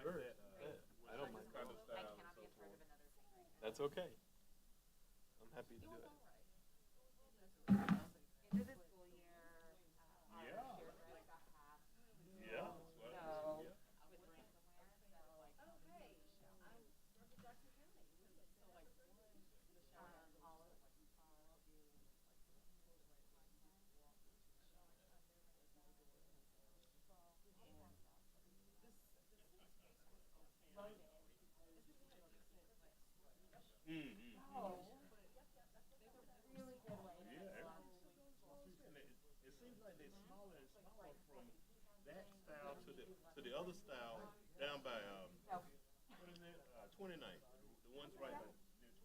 I don't mind. That's okay. I'm happy to do it. It seems like they're smaller and smaller from that style to the other style down by what is it? 29. The ones right near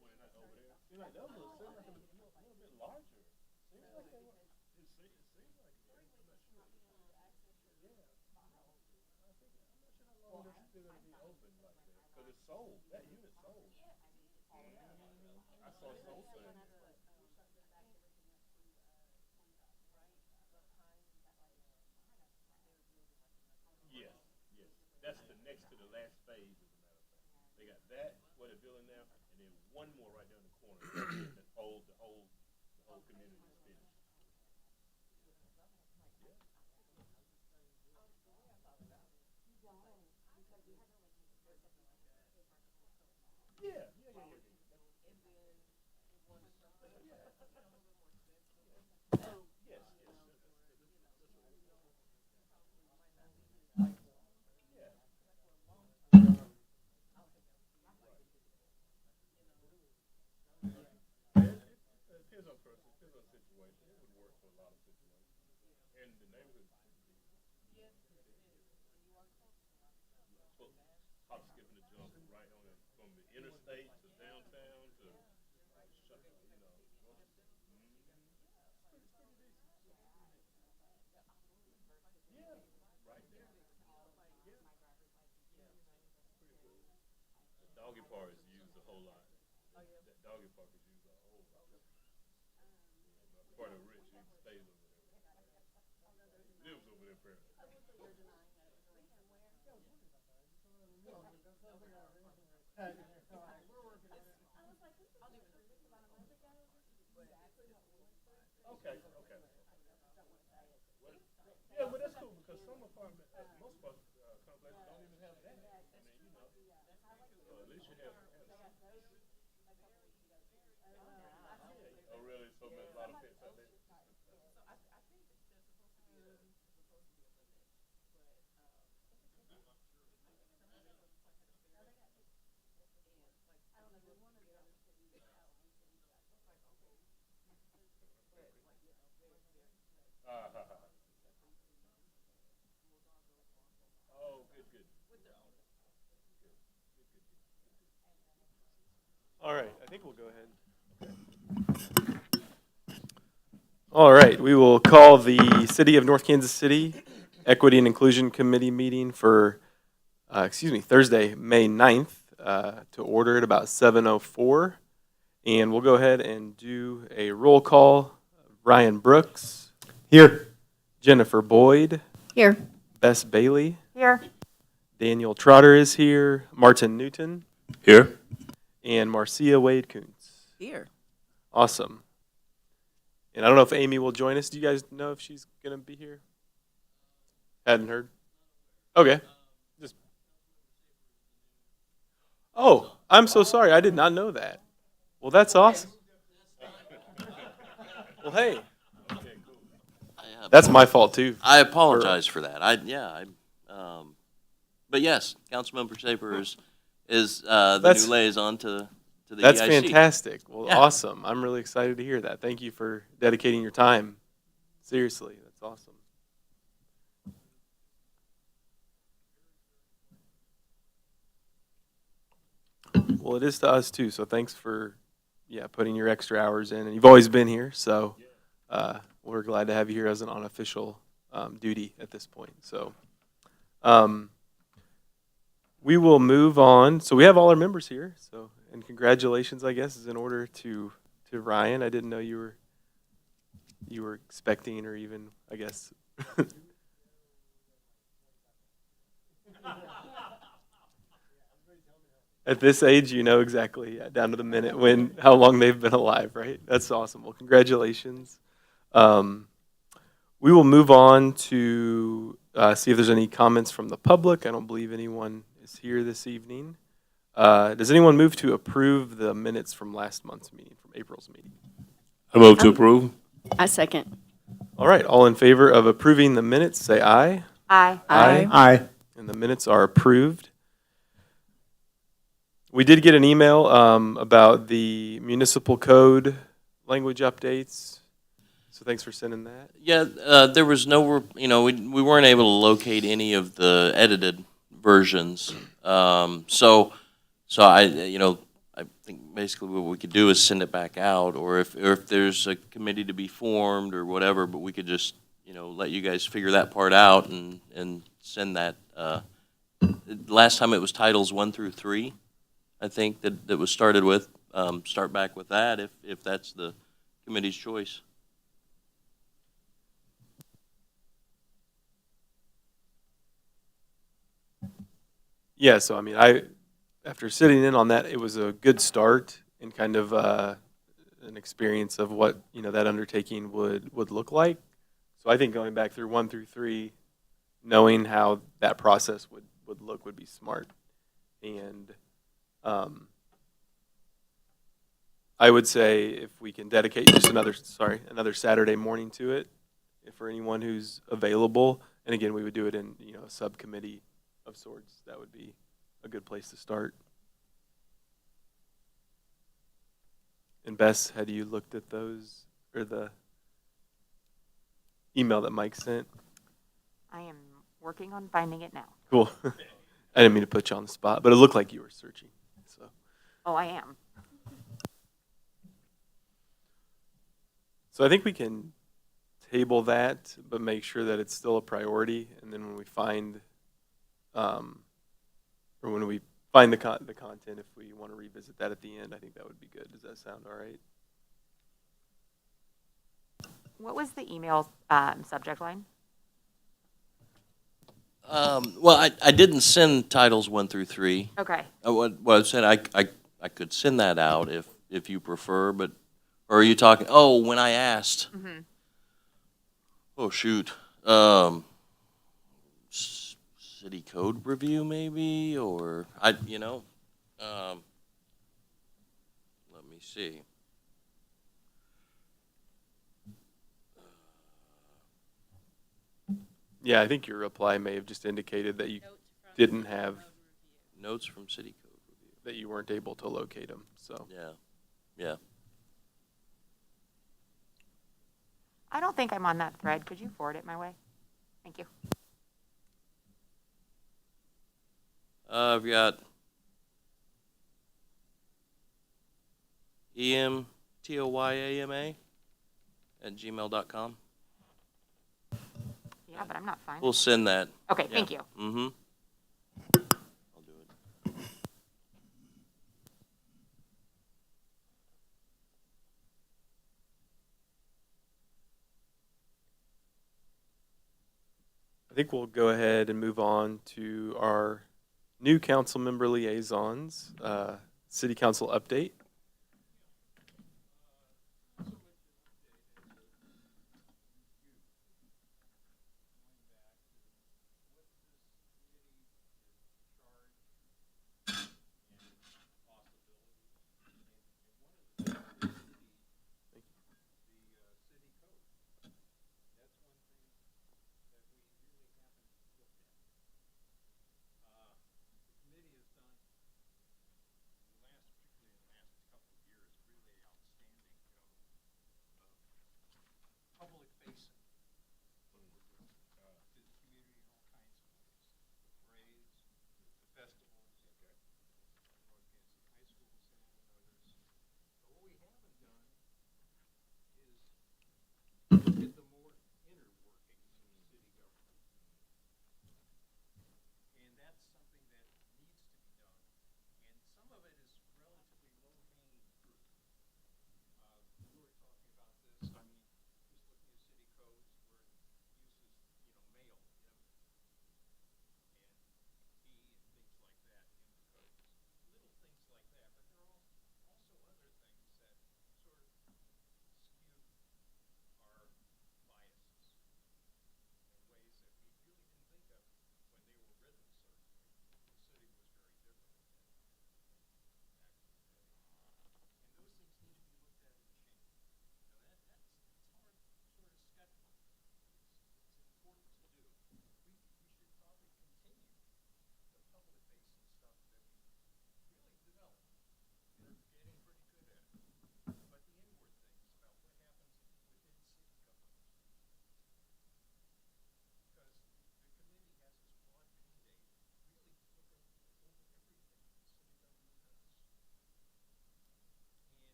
29 over there. Seems like those seem like a little bit larger. Seems like they were. It seems like it. I'm not sure. Yeah. I think I'm not sure how long they're still gonna be open like that because it's sold. That unit sold. I saw sold things. Yes, yes. That's the next to the last phase, as a matter of fact. They got that, what they're building now, and then one more right there in the corner. The whole community is finished. Yeah, yeah, yeah, yeah, yeah. Yes, yes, yeah. It depends on person, it depends on situation. It would work for a lot of situations, and the neighborhood could hop, skip, and a jump right on it from the interstate to downtown to yeah, right there. Yeah, the doggy park is used a whole lot. That doggy park is used a whole lot. Part of Rich, he stays over there. He lives over there apparently. Okay, okay. Well, yeah, but that's cool because some apartment, most complexes don't even have that. I mean, so at least you have. Oh, really? So there's a lot of pits out there. Uh, oh, good, good. All right, I think we'll go ahead. All right, we will call the City of North Kansas City Equity and Inclusion Committee meeting for, Thursday, May 9th, to order at about 7:04. And we'll go ahead and do a roll call. Ryan Brooks. Here. Jennifer Boyd. Here. Bess Bailey. Here. Daniel Trotter is here. Martin Newton. Here. And Marcia Wade Kuntz. Here. Awesome. And I don't know if Amy will join us. Do you guys know if she's going to be here? Hadn't heard. Okay. Just. Oh, I'm so sorry. I did not know that. Well, that's awesome. Well, hey, that's my fault too. I apologize for that. But yes, Councilmember Shaper is the new liaison to the That's EIC. fantastic. Well, Yeah. awesome. I'm really excited to hear that. Thank you for dedicating your time. Seriously, that's awesome. Well, it is to us too. So thanks for, putting your extra hours in. And you've always been here, so we're glad to have you here as an unofficial duty at this point. So we will move on. So we have all our members here. So and congratulations, I guess, is in order to Ryan. I didn't know you were expecting or even, I guess. At this age, you know exactly, down to the minute how long they've been alive, right? That's awesome. Well, congratulations. We will move on to see if there's any comments from the public. I don't believe anyone is here this evening. Does anyone move to approve the minutes from last month's meeting, from April's meeting? I move to approve. I second. All right, all in favor of approving the minutes, say aye. Aye. Aye. And the minutes are approved. We did get an email about the municipal code language updates. So thanks for sending that. Yeah, there was no, we weren't able to locate any of the edited versions. So I think basically what we could do is send it back out, or if there's a committee to be formed or whatever, but we could just, let you guys figure that part out and send that. Last time it was titles 1 through 3, I think that was started with. Start back with that if that's the committee's choice. Yeah, so I mean, after sitting in on that, it was a good start and kind of an experience of what that undertaking would look like. So I think going back through 1 through 3, knowing how that process would look would be smart. And I would say if we can dedicate just another Saturday morning to it, if for anyone who's available, and again we would do it in a subcommittee of sorts, that would be a good place to start. And Bess, had you looked at those or the email that Mike sent? I am working on finding it now. Cool. I didn't mean to put you on the spot, but it looked like you were searching. So. Oh, I am. So I think we can table that, but make sure that it's still a priority. And then when we find, the content, if we want to revisit that at the end, I think that would be good. Does that sound all right? What was the email subject line? Well, I didn't send titles 1 through 3. Okay. What I said, I could send that out if you prefer, but, or are you talking, when I asked, oh shoot, city code review maybe, or let me see. Yeah, I think your reply may have just indicated that you didn't have Notes from city code review. that you weren't able to locate them. So Yeah. I don't think I'm on that thread. Could you forward it my way? Thank you. I've got emtoyama@gmail.com. Yeah, but I'm not finding We'll it. send that. Okay, Yeah. thank you. Mm-hmm. I'll do it. I think we'll go ahead and move on to our new council member liaisons, city council update.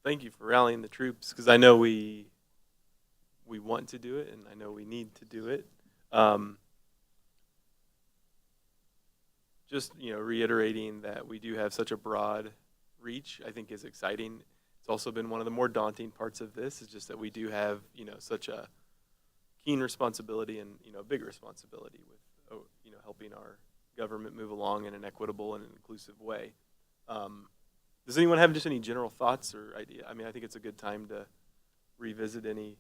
thank you for rallying the troops, because I know we want to do it, and I know we need to do it. Just, reiterating that we do have such a broad reach, I think is exciting. It's also been one of the more daunting parts of this, is just that we do have, such a keen responsibility and, a big responsibility with, helping our government move along in an equitable and an inclusive way. Does anyone have just any general thoughts or idea? I mean, I think it's a good time to revisit any,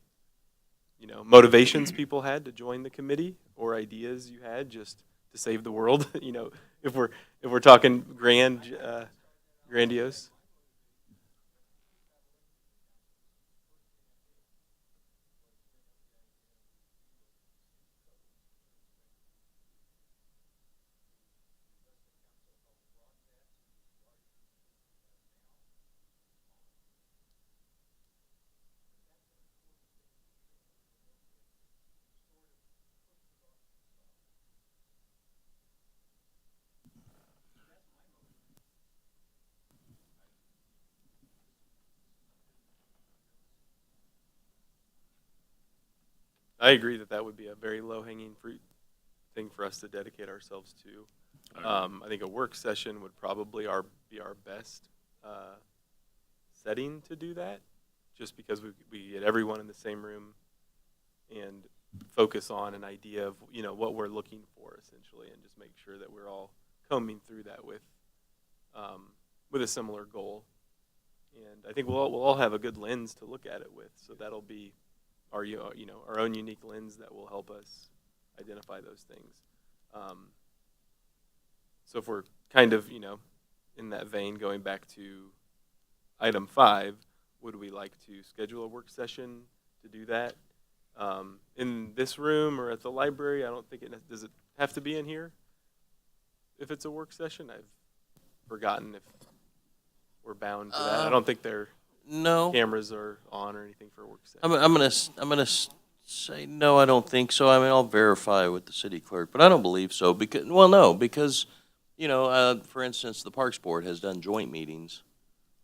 motivations people had to join the committee, or ideas you had just to save the world. If we're talking grandiose. I agree that would be a very low-hanging fruit thing for us to dedicate ourselves to. I think a work session would probably be our best setting to do that, just because we get everyone in the same room and focus on an idea of what we're looking for essentially, and just make sure that we're all combing through that with a similar goal. And I think we'll all have a good lens to look at it with, so that'll be our own unique lens that will help us identify those things. So if we're kind of in that vein, going back to item 5, would we like to schedule a work session to do that in this room or at the library? I don't think does it have to be in here if it's a work session? I've forgotten if we're bound to that. I don't think their No. cameras are on or anything for a work session. I'm gonna say no. I don't think so. I mean, I'll verify with the city clerk, but I don't believe so. Because for instance, the Parks Board has done joint meetings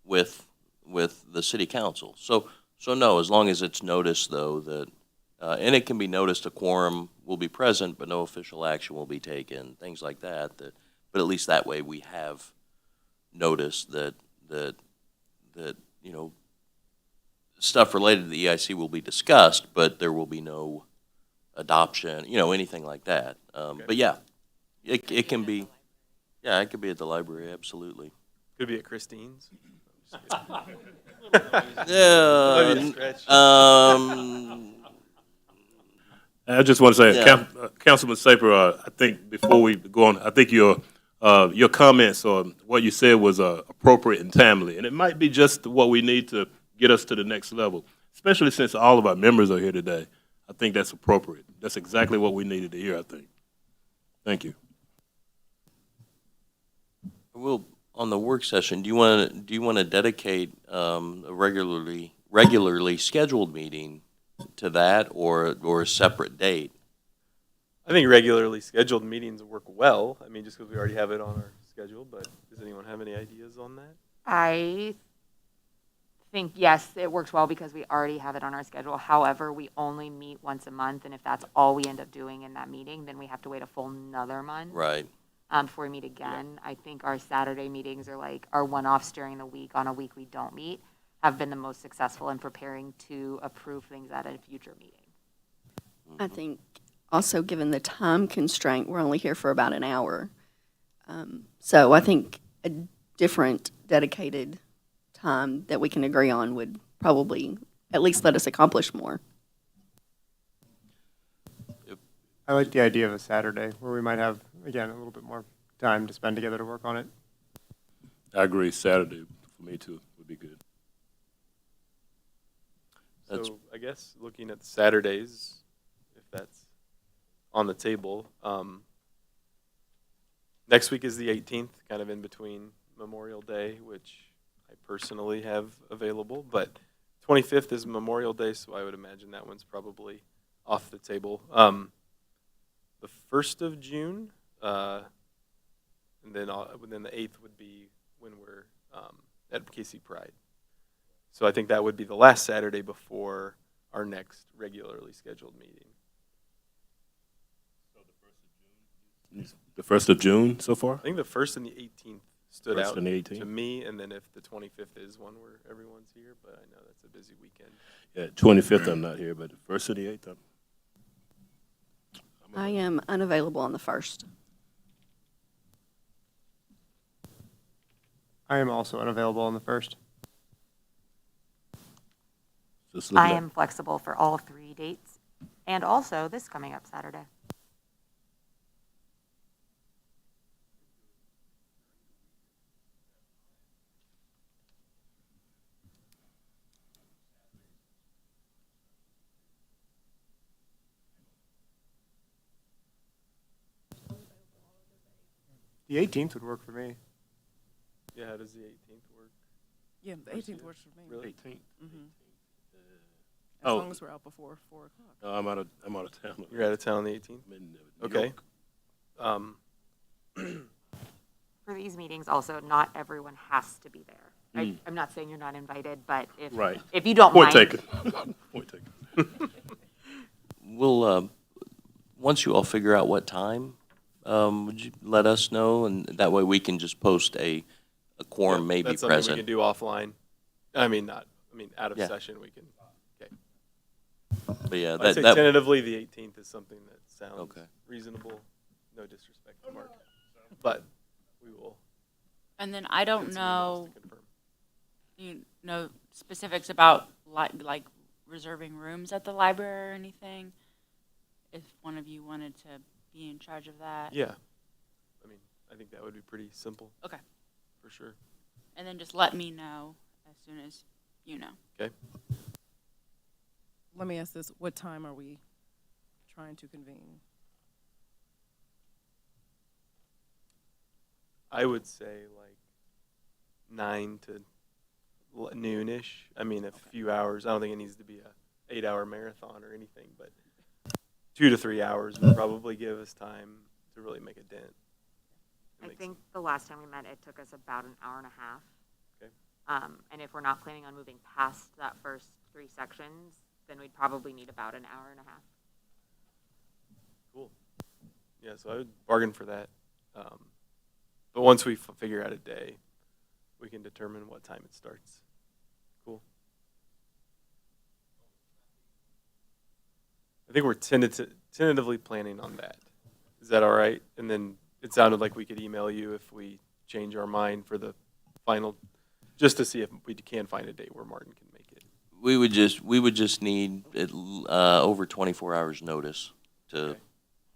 with the city council. So no, as long as it's noticed though that, and it can be noticed a quorum will be present, but no official action will be taken. Things like that. But at least that way we have noticed that stuff related to the EIC will be discussed, but there will be no adoption, anything like that. Okay. But yeah, it can be, it could be at the library, absolutely. Could be at Christine's. Yeah. Maybe a stretch. I just want to say, Yeah. Councilman Saper, I think before we go on, I think your comments or what you said was appropriate and timely, and it might be just what we need to get us to the next level, especially since all of our members are here today. I think that's appropriate. That's exactly what we needed to hear, I think. Thank you. Well, on the work session, do you want to dedicate a regularly scheduled meeting to that, or a separate date? I think regularly scheduled meetings work well. I mean, just because we already have it on our schedule, but does anyone have any ideas on that? I think, yes, it works well because we already have it on our schedule. However, we only meet once a month, and if that's all we end up doing in that meeting, then we have to wait a full another month. Right. Before we meet again. I think our Saturday meetings are like our one-offs during the week on a week we don't meet have been the most successful in preparing to approve things at a future meeting. I think also given the time constraint, we're only here for about an hour. So I think a different dedicated time that we can agree on would probably at least let us accomplish more. I like the idea of a Saturday where we might have, again, a little bit more time to spend together to work on it. I agree. Saturday for me too would be good. So I guess looking at the Saturdays, if that's on the table, next week is the 18th, kind of in between Memorial Day, which I personally have available, but 25th is Memorial Day, so I would imagine that one's probably off the table. The 1st of June, and then the 8th would be when we're at KC Pride. So I think that would be the last Saturday before our next regularly scheduled meeting. The 1st of June so far? I think the 1st and the 18th stood 1st out and the 18th? to me, and then if the 25th is one where everyone's here, but I know that's a busy weekend. Yeah, 25th I'm not here, but the 1st and the 8th I am unavailable on the 1st. I am also unavailable on the 1st. Just looking I at- am flexible for all 3 dates, and also this coming up Saturday. The 18th would work for me. Yeah, how does the 18th work? Yeah, the 18th works for me. Really? 18th. As Oh. long as we're out before 4 o'clock. No, I'm out of town. You're out of town on the 18th? I'm in, New Okay. York. For these meetings also, not everyone has to be there. Mm. I'm not saying you're not invited, but Right. if you don't Point mind. taken. Point taken. We'll, once you all figure out what time, would you let us know? And that way we can just post a quorum may be That's something we present. can do offline. Out of Yeah. session, we can. Okay. But yeah, I'd say that, tentatively, the 18th is something that sounds Okay. reasonable. No disrespect to Mark, but we will. And then I don't get some emails know, to confirm. you know, specifics about like reserving rooms at the library or anything. If one of you wanted to be in charge of that. Yeah. I think that would be pretty simple. Okay. For sure. And then just let me know as soon as you know. Okay. Let me ask this, what time are we trying to convene? I would say like 9 to noonish. A few hours. I don't think it needs to be a 8-hour marathon or anything, but 2 to 3 hours would probably give us time to really make a dent. I think the last time we met, it took us about an hour and a half. Okay. And if we're not planning on moving past that first 3 sections, then we'd probably need about an hour and a half. Cool. Yeah, so I would bargain for that. But once we figure out a day, we can determine what time it starts. Cool. I think we're tentatively planning on that. Is that all right? And then it sounded like we could email you if we change our mind for the final, just to see if we can find a date where Martin can make it. we would just need over 24 hours notice to, Okay.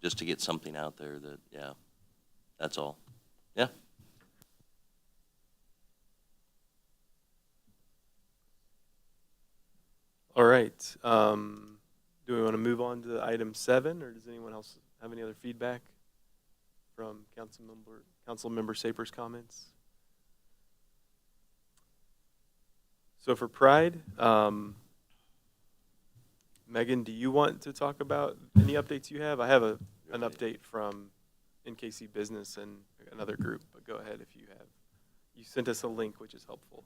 just to get something out there that, yeah, that's all. Yeah. All right. Do we want to move on to item 7, or does anyone else have any other feedback from Councilmember Saper's comments? So for Pride, Megan, do you want to talk about any updates you have? I have an update from NKC Business and another group, but go ahead if you have. You sent us a link, which is helpful,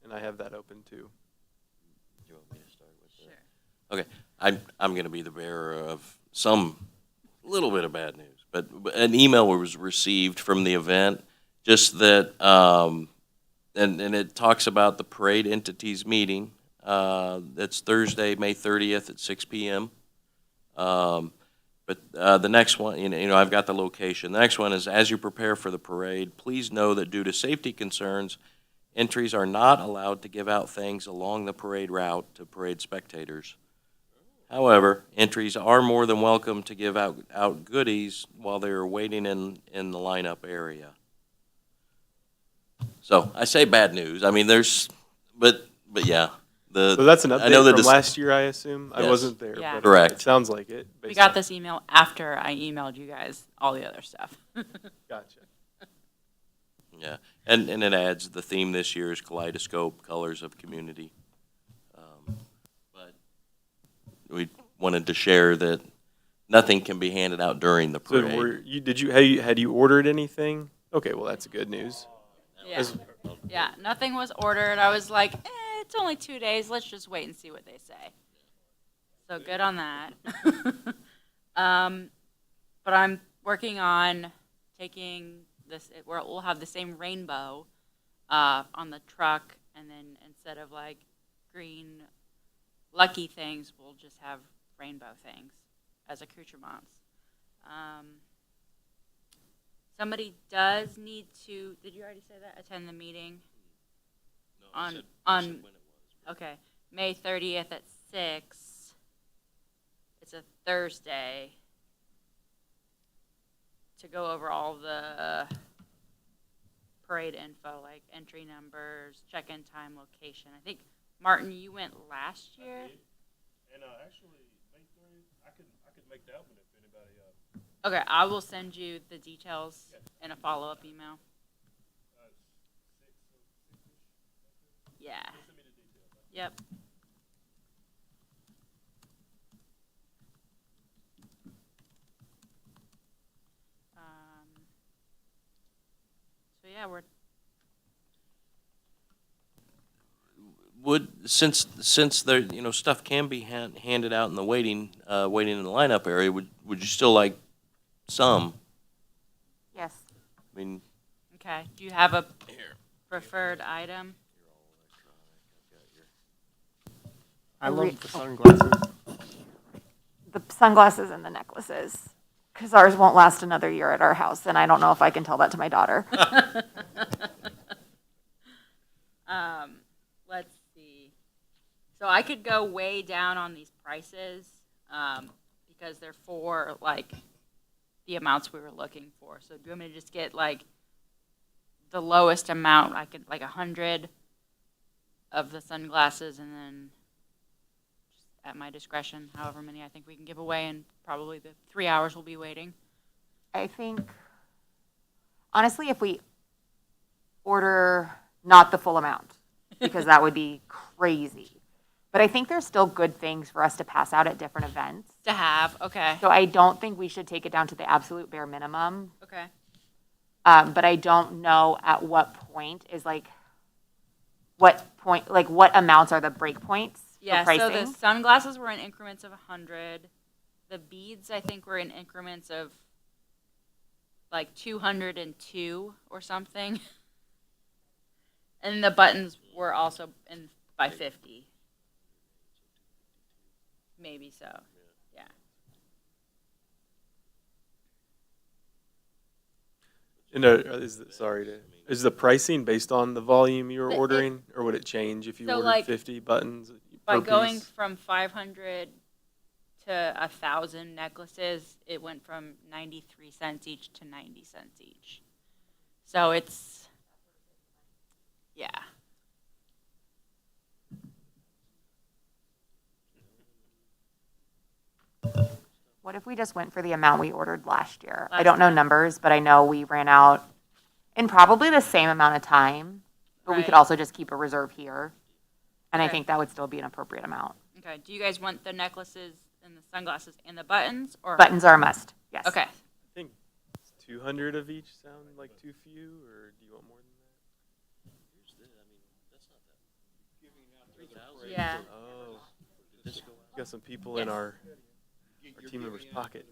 and I have that open too. Do you want me to start with that? Okay, I'm going to be the bearer of some little bit of bad news, but an email was received from the event, just that, and it talks about the parade entities meeting. That's Thursday, May 30th at 6 p.m. But the next one, I've got the location. The next one is, as you prepare for the parade, please know that due to safety concerns, entries are not allowed to give out things along the parade route to parade spectators. However, entries are more than welcome to give out goodies while they are waiting in the lineup area. So I say bad news. But yeah. So that's an I know update that from last year, I assume? I Yes. wasn't there, Yeah. but Correct. it sounds like it. We based got on- this email after I emailed you guys all the other stuff. Gotcha. Yeah, and it adds, the theme this year is Kaleidoscope, Colors of Community. But we wanted to share that nothing can be handed out during the So parade. had you ordered anything? Okay, well, that's good news. Yeah. Yeah, nothing was ordered. I was like, it's only 2 days. Let's just wait and see what they say. So good on that. But I'm working on taking this, we'll have the same rainbow on the truck, and then instead of like green lucky things, we'll just have rainbow things as accoutrements. Somebody does need to, did you already say that, attend the meeting? No, On- I said on- when it was. Okay, May 30th at 6. It's a Thursday. To go over all the parade info, like entry numbers, check-in time, location. I think, Martin, you went last year? And actually, May 30th, I could make that one if anybody. Okay, I will send you the details in a follow-up email. Yeah. Send me the details. Yep. So yeah, we're Since there, you know, stuff can be handed out in the waiting in the lineup area, would you still like some? Yes. I mean, okay. Do you have a here. preferred item? I love the sunglasses. The sunglasses and the necklaces, because ours won't last another year at our house, and I don't know if I can tell that to my daughter. Let's see. So I could go way down on these prices because they're for like the amounts we were looking for. So do you want me to just get like the lowest amount? I could like 100 of the sunglasses, and then just at my discretion, however many I think we can give away, and probably the 3 hours we'll be waiting. I think, honestly, if we order not the full amount, because that would be crazy. But I think there's still good things for us to pass out at different events. To have, okay. So I don't think we should take it down to the absolute bare minimum. Okay. But I don't know at what point is like, what amounts are the break points for Yeah, so the pricing? sunglasses were in increments of 100. The beads, I think, were in increments of like 202 or something. And the buttons were also in by 50. Maybe so. Yeah. And is the pricing based on the volume you were It- ordering, or would it change if you So, ordered like, 50 buttons By per going piece? from 500 to 1,000 necklaces, it went from 93 cents each to 90 cents each. So it's, yeah. What if we just went for the amount we ordered last year? I Last don't know time. numbers, but I know we ran out in probably the same amount of time. But we could Right. also just keep a reserve here. And I Okay. think that would still be an appropriate amount. Okay, do you guys want the necklaces and the sunglasses and the buttons, or? Buttons are a must, yes. Okay, I think 200 of each sound like too few, or do you want more than yeah. that? Oh, got some people in Yes. our team member's pocket.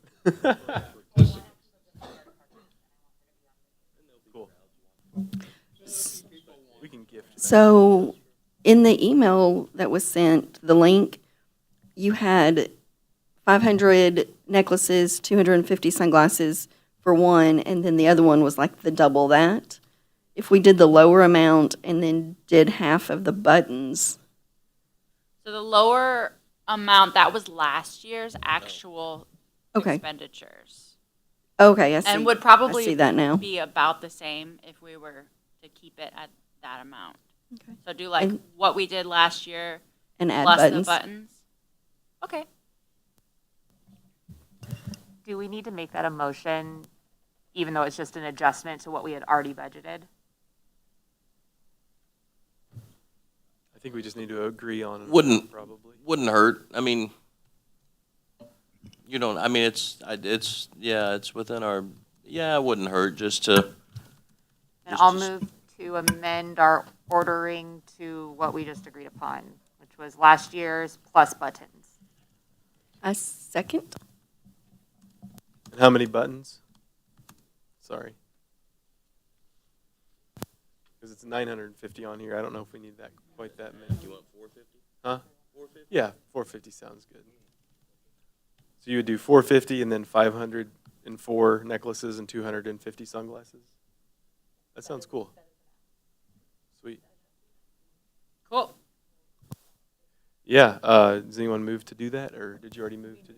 Cool. We can gift that. So in the email that was sent, the link, you had 500 necklaces, 250 sunglasses for one, and then the other one was like the double that. If we did the lower amount and then did half of the buttons, So the lower amount, that was last year's actual okay, expenditures. okay, I see. And would I probably see that now. be about the same if we were to keep it at that amount. Okay. So do like And- what we did last year And add plus buttons. the buttons. Okay. Do we need to make that a motion, even though it's just an adjustment to what we had already budgeted? I think we just need to agree on it. Wouldn't- Probably. Wouldn't hurt. I mean, you don't. I mean, it's within our. Yeah, it wouldn't hurt just to. And I'll move to amend our ordering to what we just agreed upon, which was last year's plus buttons. I second. And how many buttons? Sorry. Because it's 950 on here. I don't know if we need that quite that many. You want 450? Huh? 450? Yeah, 450 sounds good. So you would do 450 and then 504 necklaces and 250 sunglasses? That sounds cool. Sweet. Cool. Yeah, does anyone move to do that, or did you already move to?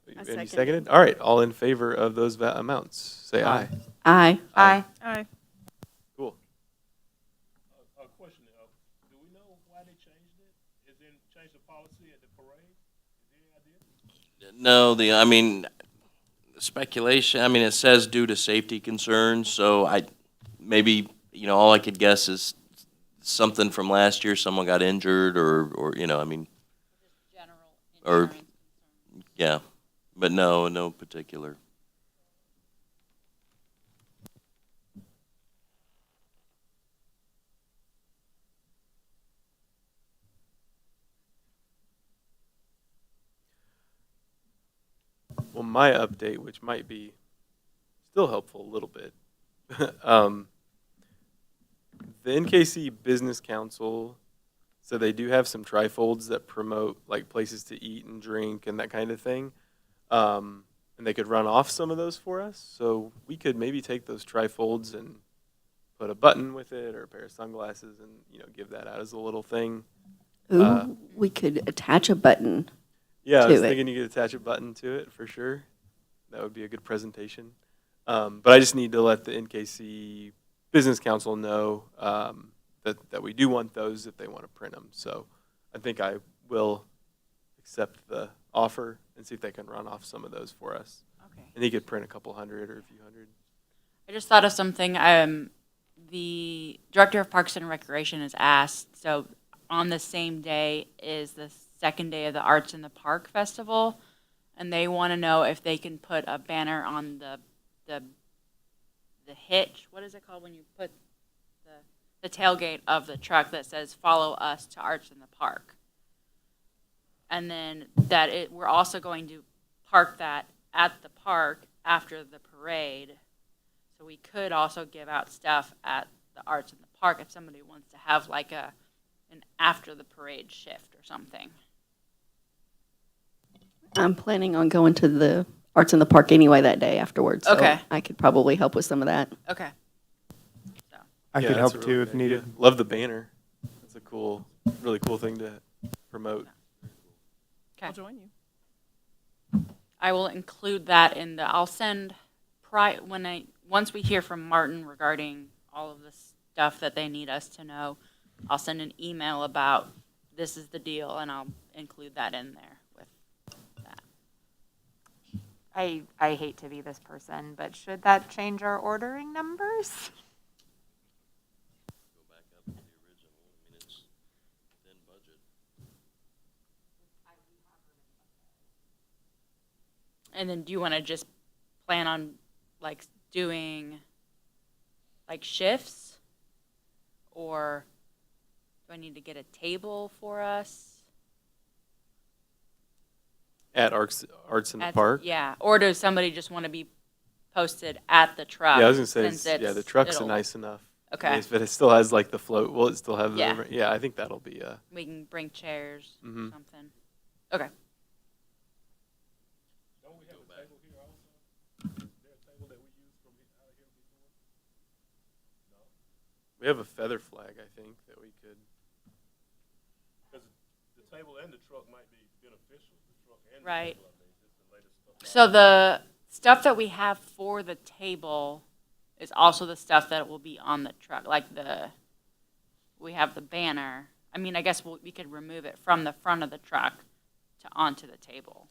I And you second. seconded? All right, all in favor of those amounts, say aye. Aye. Aye. Aye. Cool. A question, do we know why they changed it? Is it change the policy at the parade? Is there any idea? No, I mean, speculation, I mean, it says due to safety concerns, so maybe, all I could guess is something from last year, someone got injured or, I mean, General Or- insurance concerns. yeah, but no particular. Well, my update, which might be still helpful a little bit. The NKC Business Council, so they do have some trifolds that promote like places to eat and drink and that kind of thing. And they could run off some of those for us. So we could maybe take those trifolds and put a button with it or a pair of sunglasses and, give that out as a little thing. Ooh, we could attach a button. Yeah, I to was it. thinking you could attach a button to it for sure. That would be a good presentation. But I just need to let the NKC Business Council know that we do want those if they want to print them. So I think I will accept the offer and see if they can run off some of those for us. Okay. And he could print a couple hundred or a few hundred. I just thought of something. The director of Parks and Recreation has asked, so on the same day is the second day of the Arts in the Park Festival, and they want to know if they can put a banner on the hitch. What is it called when you put the tailgate of the truck that says "Follow us to Arts in the Park," and then we're also going to park that at the park after the parade. So we could also give out stuff at the Arts in the Park if somebody wants to have like an after the parade shift or something. I'm planning on going to the Arts in the Park anyway that day afterwards. So Okay. I could probably help with some of that. Okay. I Yeah, could that's help a too really if good needed. idea. Love the banner. That's a really cool thing to promote. Okay. I'll join you. I will include that in I'll send once we hear from Martin regarding all of the stuff that they need us to know, I'll send an email about this is the deal and I'll include that in there with that. I hate to be this person, but should that change our ordering numbers? Go back up to the original, I mean, it's within budget. And then do you want to just plan on like doing like shifts, or do I need to get a table for us At Arts in the at- Park? Yeah, or does somebody just want to be posted at the truck? Yeah, I was gonna say, since the trucks are it'll- nice enough. I Okay, mean, if it still has like the float, will it still have Yeah. yeah, I think that'll be we can bring chairs or Mhm. something. Okay. Don't we have a table here also? Is there a table that we use from out of here before? we have a feather flag, I think, that we could. Because the table and the truck might be beneficial, the truck and the Right. table, I mean, just the latest stuff. So the stuff that we have for the table is also the stuff that will be on the truck, like we have the banner. I mean, I guess we could remove it from the front of the truck to onto the table.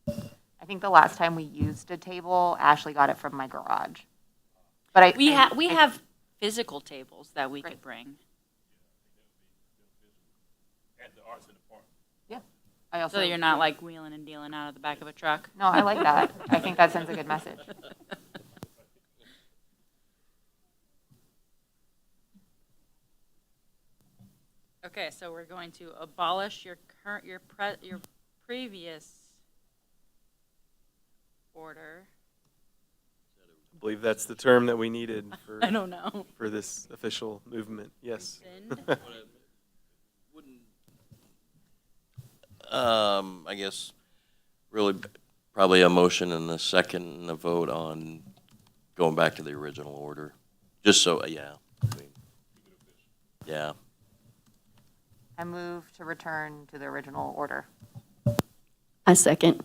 I think the last time we used a table, Ashley got it from my garage. But We I have physical tables that we could Great. bring. At the Arts in the Park. I also So that you're not like wheeling and dealing out of the back of a truck. No, I like that. I think that sends a good message. Okay, so we're going to abolish your previous order. I believe that's the term that we needed for, I don't know. for this official movement. Yes. Rescind? I guess really probably a motion and a second and a vote on going back to the original order. Just so, yeah. I mean, yeah. I move to return to the original order. I second.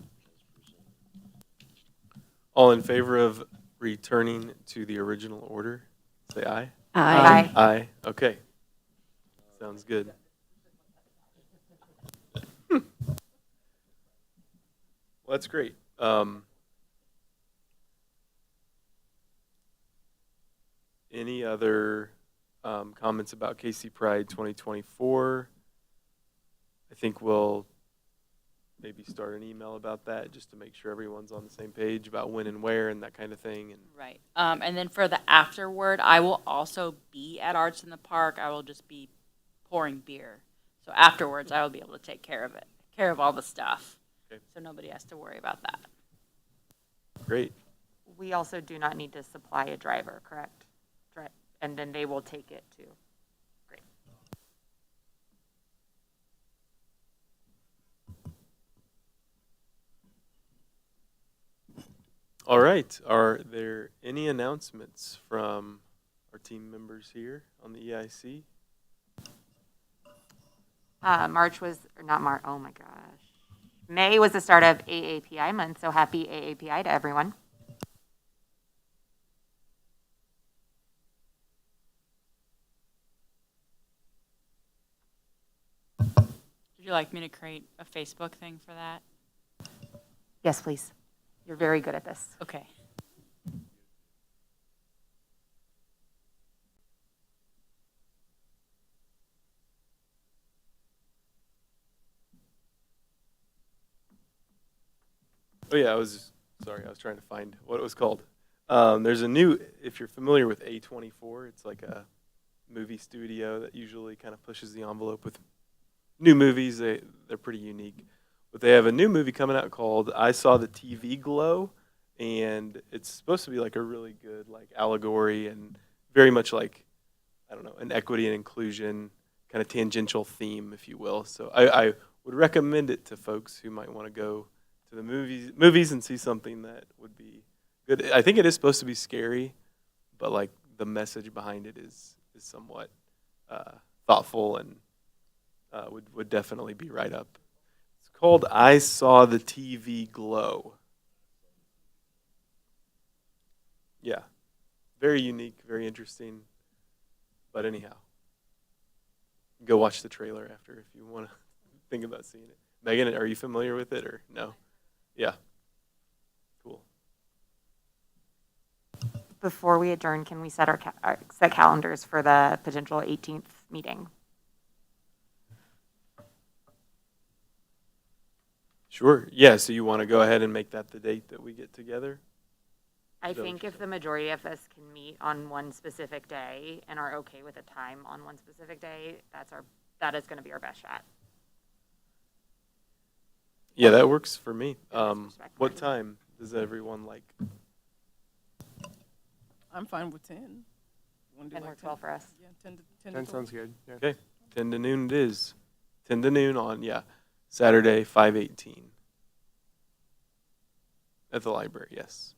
All in favor of returning to the original order, say aye. Aye. Aye. Okay. Sounds good. Well, that's great. Any other comments about KC Pride 2024? I think we'll maybe start an email about that just to make sure everyone's on the same page about when and where and that kind of thing. And Right. And then for the afterward, I will also be at Arts in the Park. I will just be pouring beer. So afterwards, I will be able to take care of all the stuff. Okay. So nobody has to worry about that. great. We also do not need to supply a driver, correct? And then they will take it too. Great. All right. Are there any announcements from our team members here on the EIC? March was, or not March, oh my gosh. May was the start of AAPI month, so happy AAPI to everyone. Would you like me to create a Facebook thing for that? Yes, please. You're very good at this. Okay. Oh yeah, I was trying to find what it was called. There's a new, if you're familiar with A24, it's like a movie studio that usually kind of pushes the envelope with new movies. They're pretty unique. But they have a new movie coming out called I Saw the TV Glow, and it's supposed to be like a really good like allegory and very much like, I don't know, an equity and inclusion kind of tangential theme, if you will. So I would recommend it to folks who might want to go to the movies and see something that would be good. I think it is supposed to be scary, but like the message behind it is somewhat thoughtful and would definitely be right up. It's called I Saw the TV Glow. Yeah, very unique, very interesting. But anyhow, go watch the trailer after if you want to think about seeing it. Megan, are you familiar with it or no? Yeah. Cool. Before we adjourn, can we set our set calendars for the potential 18th meeting? Sure. Yeah, so you want to go ahead and make that the date that we get together? I Is that what think you're if the majority of us can meet on one specific day and are okay with a time on one specific day, that is going to be our best shot. Yeah, that works for me. respect What mine. time does everyone like? I'm fine with 10. Wanna do 10 like works well for us. Yeah, 10 to 10 10 to 12. sounds good. Yeah. Okay, 10 to noon it is. 10 to noon on, Saturday, 5/18. At the library, yes.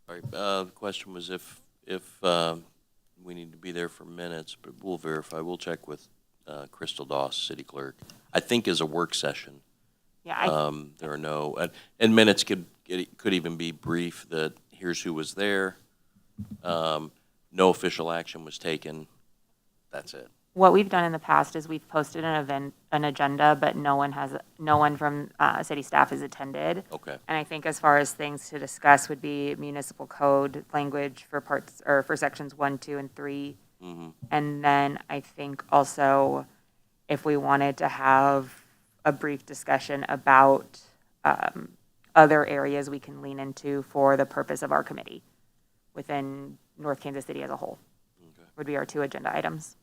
All right, the question was if we need to be there for minutes, but we'll verify. We'll check with Crystal Doss, city clerk. I think is a work session. Yeah, There are no, and minutes could even be brief that here's who was there. No official action was taken. That's it. what we've done in the past is we've posted an agenda, but no one from city staff has attended. Okay. And I think as far as things to discuss would be municipal code language for parts, or for sections 1, 2, and 3, And then I think also if we wanted to have a brief discussion about other areas we can lean into for the purpose of our committee within North Kansas City as a whole, would be our 2 agenda items.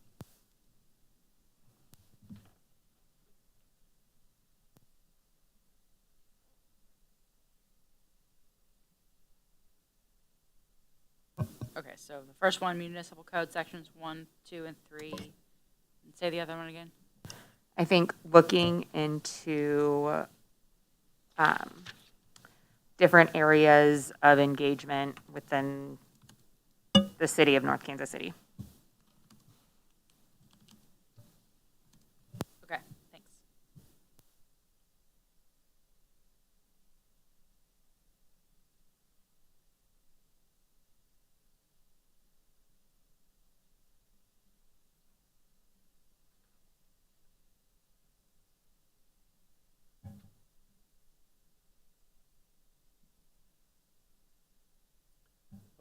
Okay, so the first one, municipal code sections 1, 2, and 3. And say the other one again. I think looking into different areas of engagement within the city of North Kansas City. Okay, thanks.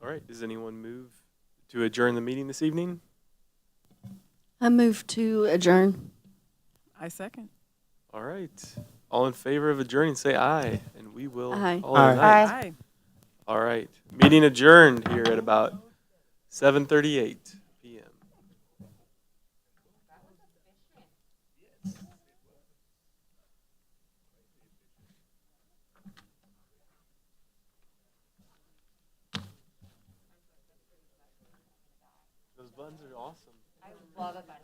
All right, does anyone move to adjourn the meeting this evening? I move to adjourn. I second. All right, all in favor of adjourning, say aye, and we will Aye. call it a Aye. night. Aye. All right, meeting adjourned here at about 7:38 p.m. Those buns are awesome. I love a bun.